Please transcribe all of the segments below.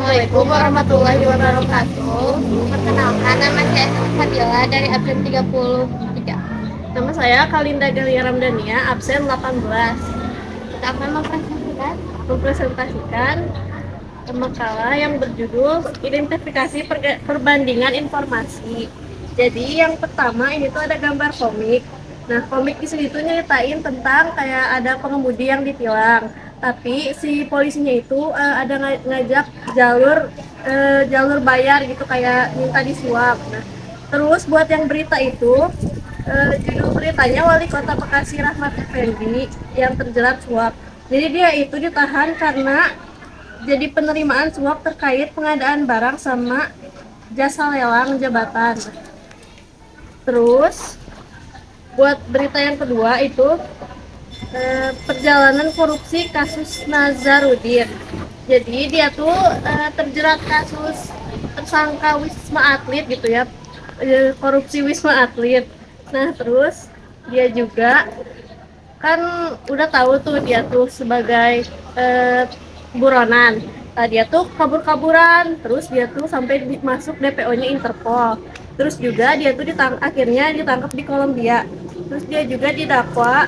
Assalamualaikum warahmatullahi wabarakatuh. Perkenalkan, nama saya Fadila dari absen 33. Nama saya Kalinda Galia Ramdania, absen 18. Kita akan Mempresentasikan makalah yang berjudul Identifikasi Perbandingan Informasi. Jadi yang pertama ini tuh ada gambar komik. Nah, komik di sini tuh nyeritain tentang kayak ada pengemudi yang ditilang. Tapi si polisinya itu ada ngajak jalur bayar gitu, kayak minta disuap. Nah, terus buat yang berita itu, judul beritanya Wali Kota Bekasi Rahmat Effendi yang terjerat suap. Jadi dia itu ditahan karena jadi penerimaan suap terkait pengadaan barang sama jasa lelang jabatan. Terus buat berita yang kedua itu perjalanan korupsi kasus Nazarudin. Jadi dia tuh terjerat kasus tersangka Wisma Atlet gitu ya, korupsi Wisma Atlet. Nah terus dia juga kan udah tahu tuh dia tuh sebagai buronan. Nah, dia tuh kabur-kaburan, terus dia tuh sampai masuk DPO-nya Interpol. Terus juga dia tuh akhirnya ditangkap di Kolombia. Terus dia juga didakwa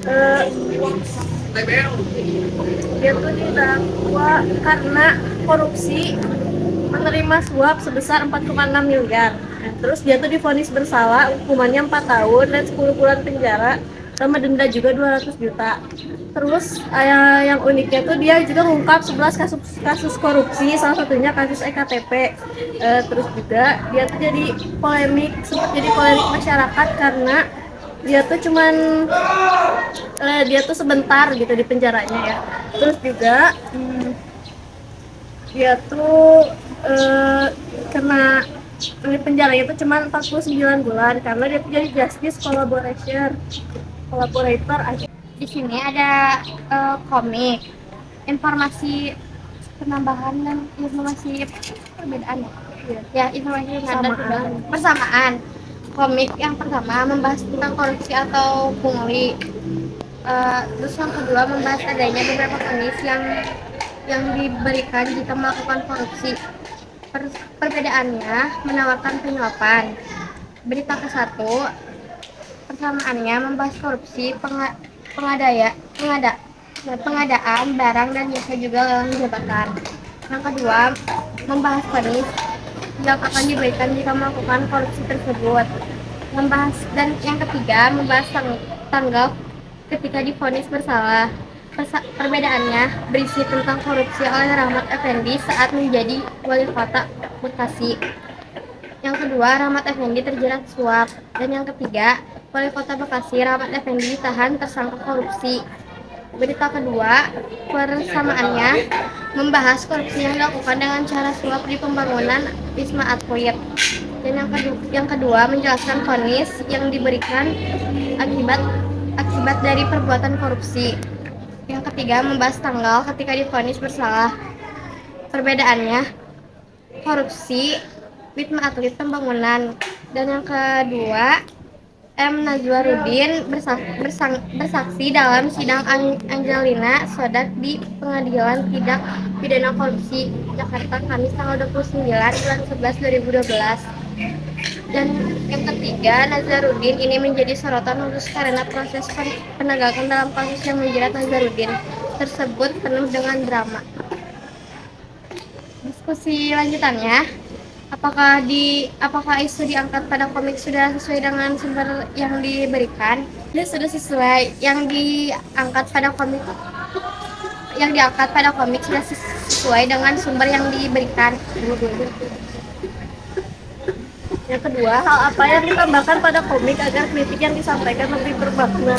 eh, dia tuh didakwa karena korupsi menerima suap sebesar 4,6 miliar. Nah, terus dia tuh divonis bersalah, hukumannya 4 tahun dan 10 bulan penjara sama denda juga 200 juta. Terus yang uniknya tuh dia juga mengungkap 11 kasus korupsi, salah satunya kasus EKTP. Terus juga dia tuh jadi sempat jadi polemik masyarakat karena dia tuh sebentar gitu di penjaranya ya. Terus juga dia tuh kena di penjaranya itu cuma 49 bulan karena dia tuh jadi justice collaborator aja. di sini ada komik, informasi penambahan dan informasi perbedaan. Ya, informasi Persamaan. persamaan. Komik yang pertama membahas tentang korupsi atau pungli. Terus yang kedua membahas adanya beberapa vonis yang diberikan jika melakukan korupsi. Perbedaannya menawarkan penyuapan. Berita ke-1 persamaannya membahas korupsi pengadaan barang dan jasa juga lelang jabatan. Yang kedua membahas vonis yang akan diberikan jika melakukan korupsi tersebut. Dan yang ketiga membahas tanggal ketika divonis bersalah. Perbedaannya berisi tentang korupsi oleh Rahmat Effendi saat menjadi wali kota Bekasi. Yang kedua, Rahmat Effendi terjerat suap. Dan yang ketiga, wali kota Bekasi Rahmat Effendi ditahan tersangka korupsi. Berita kedua, persamaannya membahas korupsi yang dilakukan dengan cara suap di pembangunan Wisma Atlet. Dan yang kedua menjelaskan vonis yang diberikan akibat dari perbuatan korupsi. Yang ketiga membahas tanggal ketika divonis bersalah. Perbedaannya korupsi Wisma Atlet pembangunan. Dan yang kedua M. Nazarudin bersaksi dalam sidang Angelina Sodak di Pengadilan Tindak Pidana Korupsi Jakarta Kamis tanggal 29 bulan 11 2012. Dan yang ketiga, Nazarudin ini menjadi sorotan khusus karena proses penegakan dalam kasus yang menjerat Nazarudin tersebut penuh dengan drama. Diskusi lanjutannya, apakah isu diangkat pada komik sudah sesuai dengan sumber yang diberikan? Ya, sudah sesuai. Yang diangkat pada komik sudah sesuai dengan sumber yang diberikan. Yang kedua, hal apa yang ditambahkan pada komik agar kritik yang disampaikan lebih bermakna?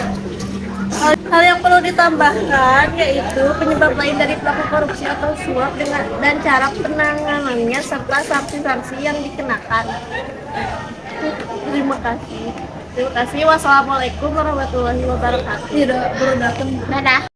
Hal yang perlu ditambahkan yaitu penyebab lain dari pelaku korupsi atau suap dan cara penanganannya serta sanksi-sanksi yang dikenakan. Terima kasih. Wassalamualaikum warahmatullahi wabarakatuh. Dadah.